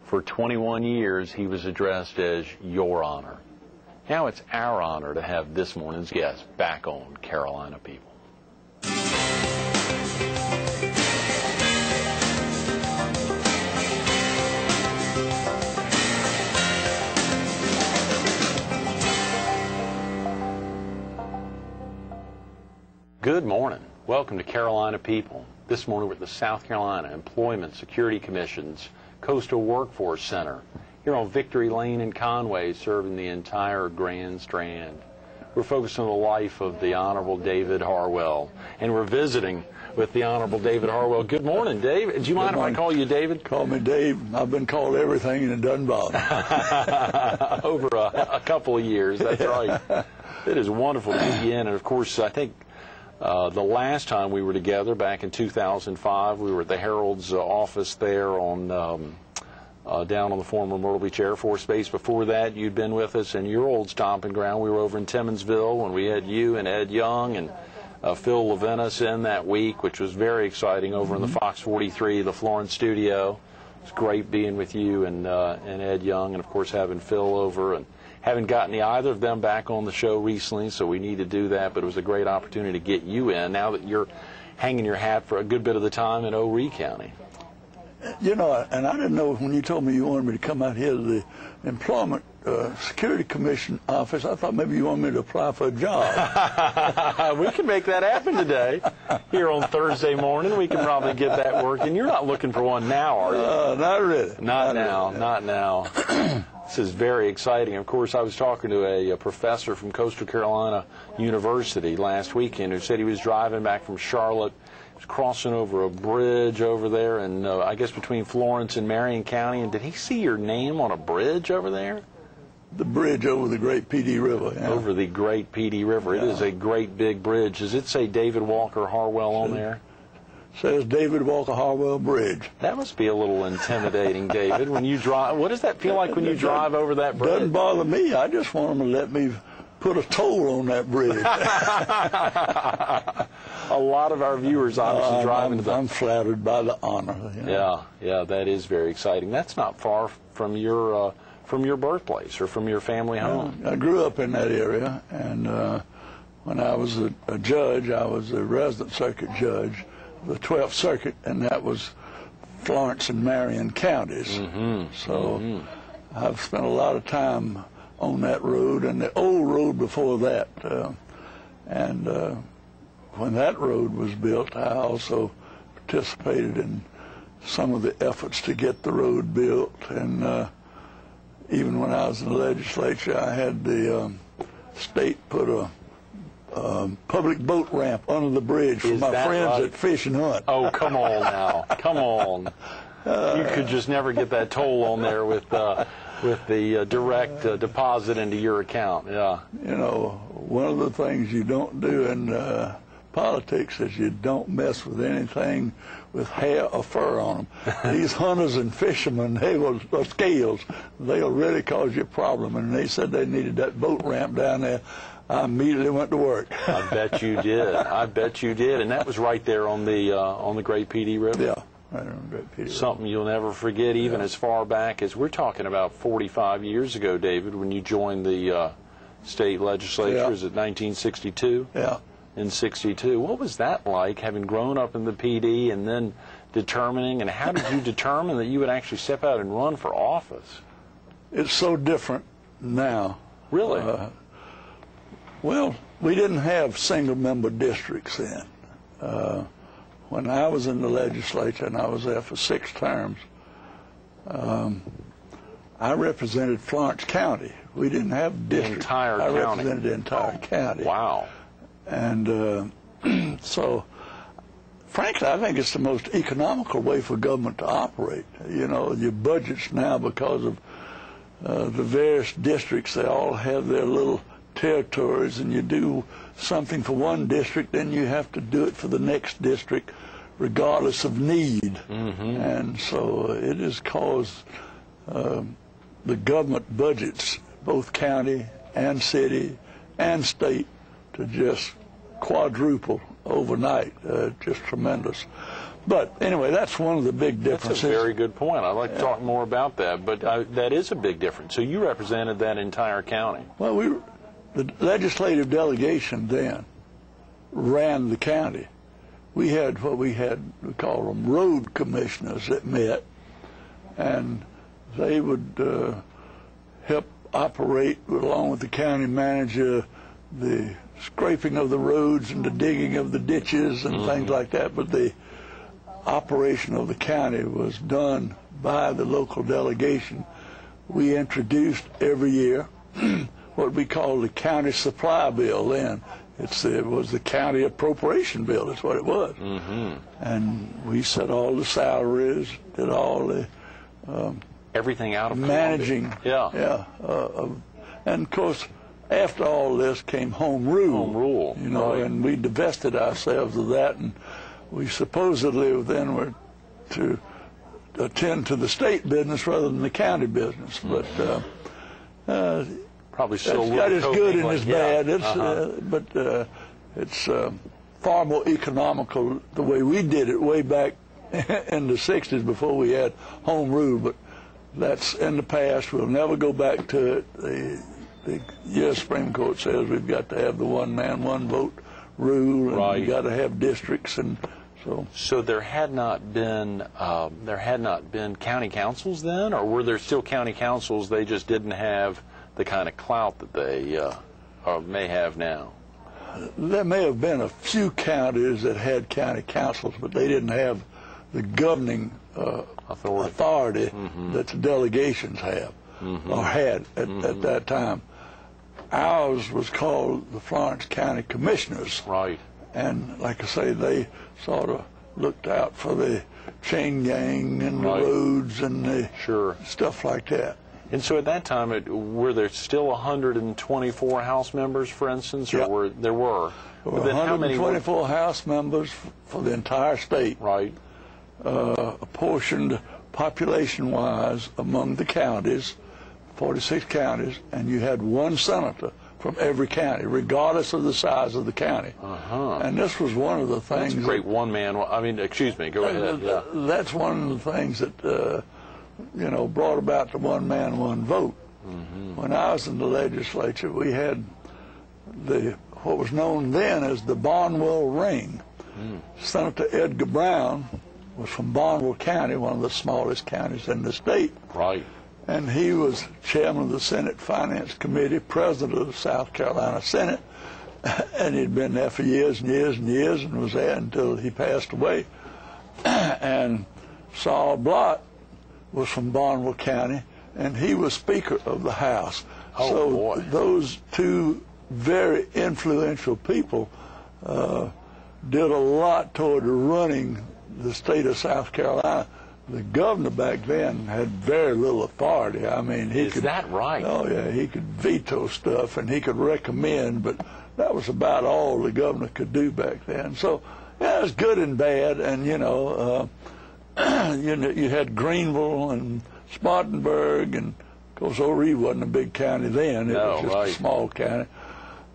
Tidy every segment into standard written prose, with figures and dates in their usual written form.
For 21 years, he was addressed as Your Honor. Now it's our honor to have this morning's guest back on Carolina People. Good morning. Welcome to Carolina People. This morning we're at the South Carolina Employment Security Commission's Coastal Workforce Center here on Victory Lane in Conway, serving the entire Grand Strand. We're focused on the life of the Honorable David Harwell, and we're visiting with the Honorable David Harwell. Good morning, Dave. Do you mind if I call you David? Call me Dave. I've been called everything, and it doesn't bother me. Over a couple of years, that's right. It is wonderful to get you in, and of course, I think the last time we were together, back in 2005, we were at the Herald's office there on down on the former Myrtle Beach Air Force Base. Before that, you'd been with us in your old stomping ground. We were over in Timmonsville when we had you and Ed Young and Phil Levinas in that week, which was very exciting, over in the Fox 43, the Florence studio. It was great being with you and Ed Young, and of course having Phil over. And haven't gotten either of them back on the show recently, so we need to do that, but it was a great opportunity to get you in now that you're hanging your hat for a good bit of the time in Horry County. You know, and I didn't know when you told me you wanted me to come out here to the Employment Security Commission office, I thought maybe you wanted me to apply for a job. We can make that happen today. Here on Thursday morning, we can probably get that working. You're not looking for one now, are you? Not really. Not now. This is very exciting. Of course, I was talking to a professor from Coastal Carolina University last weekend who said he was driving back from Charlotte. He was crossing over a bridge over there, and I guess between Florence and Marion County. And did he see your name on a bridge over there? The bridge over the Great Pee River. Yeah. Over the Great Pee River. Yeah. It is a great big bridge. Does it say David Walker Harwell on there? Says David Walker Harwell Bridge. That must be a little intimidating, David, when you drive. What does that feel like when you drive over that bridge? Doesn't bother me. I just want them to let me put a toll on that bridge. A lot of our viewers obviously driving to that. I'm flattered by the honor. You know? Yeah, that is very exciting. That's not far from your birthplace or from your family home. I grew up in that area, and when I was a judge, I was a resident circuit judge, the 12th Circuit, and that was Florence and Marion counties. I've spent a lot of time on that road and the old road before that. When that road was built, I also participated in some of the efforts to get the road built. And even when I was in the legislature, I had the state put a public boat ramp under the bridge for my friends that fish and hunt. Oh, come on now. Come on. You could just never get that toll on there with the direct deposit into your account. Yeah. You know, one of the things you don't do in politics is you don't mess with anything with hair or fur on them. These hunters and fishermen, or scales, they'll really cause you a problem. And they said they needed that boat ramp down there. I immediately went to work. I bet you did. I bet you did. And that was right there on the Great Pee River. Yeah, right on the Great Pee River. Something you'll never forget, even as far back as we're talking about 45 years ago, David, when you joined the state legislature. Yeah. Is it 1962? Yeah. In 62. What was that like, having grown up in the PD and then determining, and how did you determine that you would actually step out and run for office? It's so different now. Really? Well, we didn't have single-member districts then. When I was in the legislature, and I was there for 6 terms, I represented Florence County. We didn't have districts. The entire county. I represented the entire county. Wow. And so, frankly, I think it's the most economical way for government to operate. You know, your budgets now, because of the various districts, they all have their little territories, and you do something for one district, then you have to do it for the next district, regardless of need. And so it has caused the government budgets, both county and city and state, to just quadruple overnight. Just tremendous. But anyway, that's one of the big differences. That's a very good point. I'd like to talk more about that, but that is a big difference. So you represented that entire county. Well, the legislative delegation then ran the county. We had what we call them road commissioners that met, and they would help operate, along with the county manager, the scraping of the roads and the digging of the ditches and things like that. But the operation of the county was done by the local delegation. We introduced every year what we call the county supply bill then. It was the county appropriation bill, that's what it was. And we set all the salaries, did all the everything out of managing. Columbia. And of course, after all this came home rule. Home rule, you know, right. And we divested ourselves of that, and we supposedly then were to attend to the state business rather than the county business. But probably still it's got its good and its bad. Yeah. But it's far more economical the way we did it way back in the 60s before we had home rule. But that's in the past. We'll never go back to it. The U.S. Supreme Court says we've got to have the one man, one vote rule, and right. we've got to have districts, and so. So there had not been county councils then, or were there still county councils? They just didn't have the kind of clout that they may have now. There may have been a few counties that had county councils, but they didn't have the governing authority that the delegations have or had at that time. Ours was called the Florence County Commissioners. Right. And like I say, they sort of looked out for the chain gang and right. the roads and the sure. stuff like that. And so at that time, were there still 124 House members, for instance, or there were 124 House members for the entire state. Right. Apportioned population-wise among the counties, 46 counties, and you had one senator from every county, regardless of the size of the county. And this was one of the things. That's a great one-man. I mean, excuse me. Go ahead. Yeah. That's one of the things that brought about the one-man, one vote. When I was in the legislature, we had what was known then as the Barnwell Ring. Senator Edgar Brown was from Barnwell County, one of the smallest counties in the state. Right. And he was chairman of the Senate Finance Committee, president of the South Carolina Senate, and he'd been there for years and years and years, and was there until he passed away. And Saul Blott was from Barnwell County, and he was Speaker of the House. Oh, so boy. Those two very influential people did a lot toward running the state of South Carolina. The governor back then had very little authority. I mean, Is that right? Oh, yeah, he could veto stuff and he could recommend, but that was about all the governor could do back then. So, yeah, it was good and bad, and, you had Greenville and Spartanburg, and, of course, O'Ree wasn't a big county then. It was just a small county.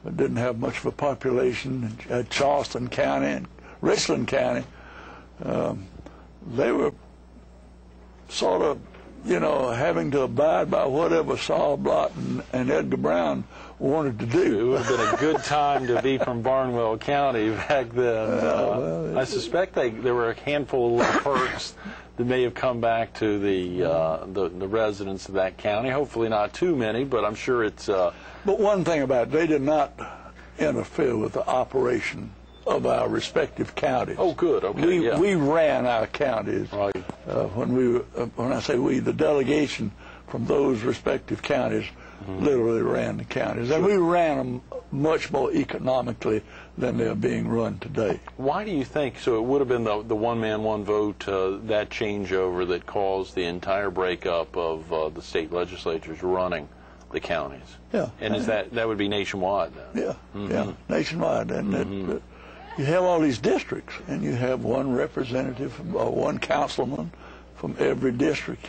It didn't have much of a population. You had Charleston County and Richland County. They were sort of, having to abide by whatever Saul Blott and Edgar Brown wanted to do. It would have been a good time to be from Barnwell County back then. I suspect there were a handful of perks that may have come back to the residents of that county. Hopefully not too many, but I'm sure it's... But one thing about it, they did not interfere with the operation of our respective counties. Oh, good. Okay. We ran our counties. Right. When I say we, the delegation from those respective counties literally ran the counties, and we ran them much more economically than they're being run today. Why do you think? So it would have been the one man, one vote, that changeover that caused the entire breakup of the state legislatures running the counties. Yeah. And is that would be nationwide then? Yeah. Yeah, nationwide, and you have all these districts, and you have one representative or one councilman from every district,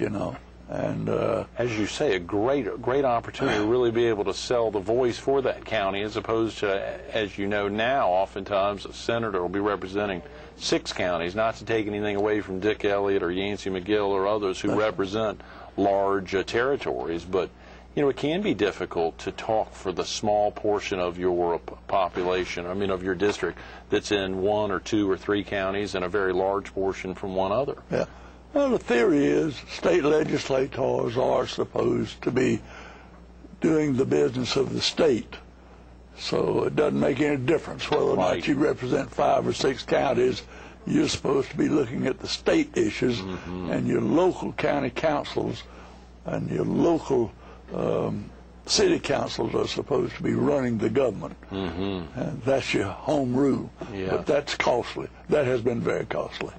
And as you say, a great opportunity to really be able to sell the voice for that county, as opposed to, as you know now, oftentimes a senator will be representing 6 counties. Not to take anything away from Dick Elliott or Yancey McGill or others who represent large territories, but you know, it can be difficult to talk for the small portion of your population, I mean of your district, that's in 1 or 2 or 3 counties and a very large portion from one other. Yeah. Well, the theory is state legislators are supposed to be doing the business of the state. So it doesn't make any difference whether or not you represent 5 or 6 counties. You're supposed to be looking at the state issues, and your local county councils and your local city councils are supposed to be running the government. And that's your home rule. But that's costly. That has been very costly.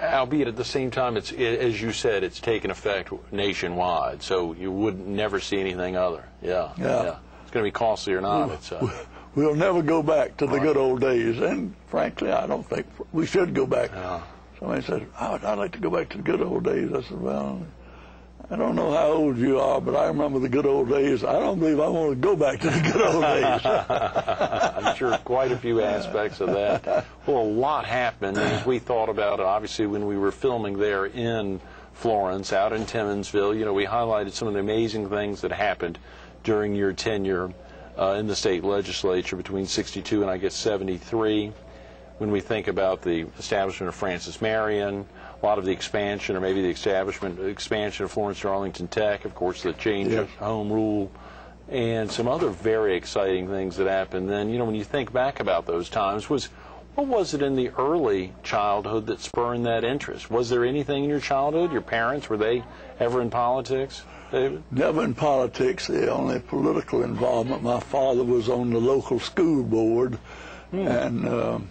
Albeit at the same time, it's, as you said, it's taken effect nationwide, so you would never see anything other. Yeah. It's going to be costly or not. We'll never go back to the good old days, and frankly, I don't think we should go back. Somebody said, I'd like to go back to the good old days. I said, well, I don't know how old you are, but I remember the good old days. I don't believe I want to go back to the good old days. I'm sure quite a few aspects of that. Well, a lot happened as we thought about it. Obviously, when we were filming there in Florence, out in Timmonsville, you know, we highlighted some of the amazing things that happened during your tenure in the state legislature between 62 and I guess 73. When we think about the establishment of Francis Marion, a lot of the expansion, or maybe the expansion of Florence Darlington Tech, of course, the change of home rule, and some other very exciting things that happened then. You know, when you think back about those times, what was it in the early childhood that spurred that interest? Was there anything in your childhood? Your parents, were they ever in politics, David? Never in politics. The only political involvement, my father was on the local school board, and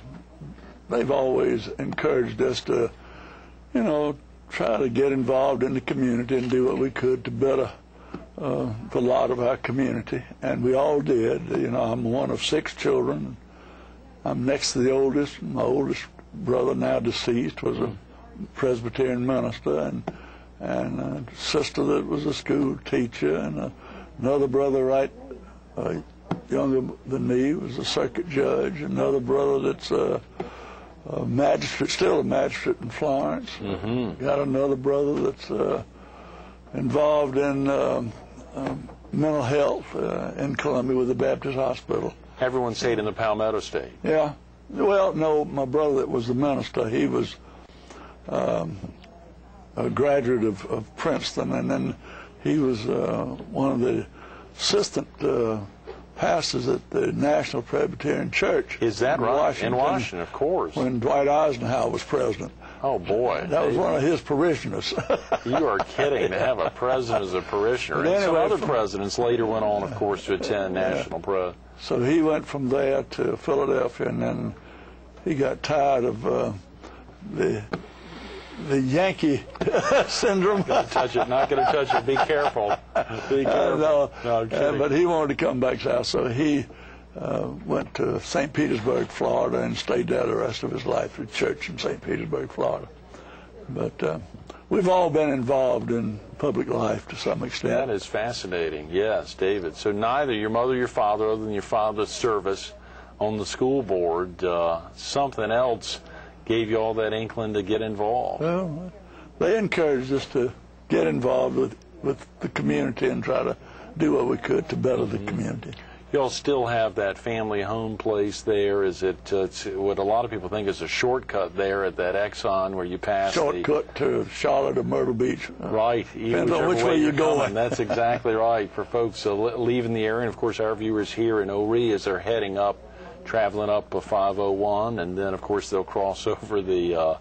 they've always encouraged us to, you know, try to get involved in the community and do what we could to better the lot of our community. And we all did. You know, I'm one of 6 children. I'm next to the oldest. My oldest brother, now deceased, was a Presbyterian minister, and a sister that was a school teacher, and another brother right younger than me was a circuit judge, another brother that's a magistrate, still a magistrate in Florence. Got another brother that's involved in mental health in Columbia with the Baptist Hospital. Everyone stayed in the Palmetto State. Yeah. Well, no, my brother that was the minister, he was a graduate of Princeton, and then he was one of the assistant pastors at the National Presbyterian Church. Is that right? In Washington, of course. When Dwight Eisenhower was president. Oh, boy. That was one of his parishioners. You are kidding, to have a president as a parishioner. And some other presidents later went on, of course, to attend National Press. So he went from there to Philadelphia, and then he got tired of the Yankee syndrome. Not going to touch it. Be careful. Be careful. No, I'm kidding. but he wanted to come back south, so he went to St. Petersburg, Florida, and stayed there the rest of his life at church in St. Petersburg, Florida. But we've all been involved in public life to some extent. That is fascinating. Yes, David. So neither your mother or your father, other than your father's service on the school board, something else gave you all that inkling to get involved. Well, they encouraged us to get involved with the community and try to do what we could to better the community. Y'all still have that family home place there? Is it what a lot of people think is a shortcut there at that Exxon where you pass shortcut to Charlotte or Myrtle Beach? Right. Depends on which way you're going. That's exactly right for folks leaving the area. And, of course, our viewers here in Ori as they're heading up, traveling up 501, and then, of course, they'll cross over the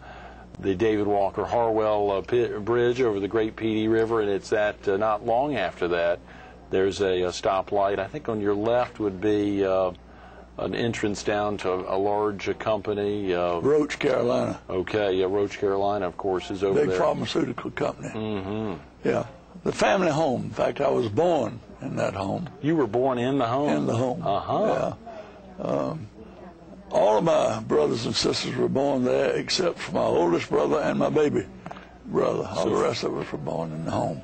David Walker Harwell Bridge over the Great Petey River, and it's that not long after that. There's a stoplight. I think on your left would be an entrance down to a large company. Roach, Carolina. Okay, yeah, Roach, Carolina, of course, is over there. Big pharmaceutical company. Yeah, the family home. In fact, I was born in that home. You were born in the home? In the home. Yeah. All of my brothers and sisters were born there except for my oldest brother and my baby brother. All the rest of us were born in the home.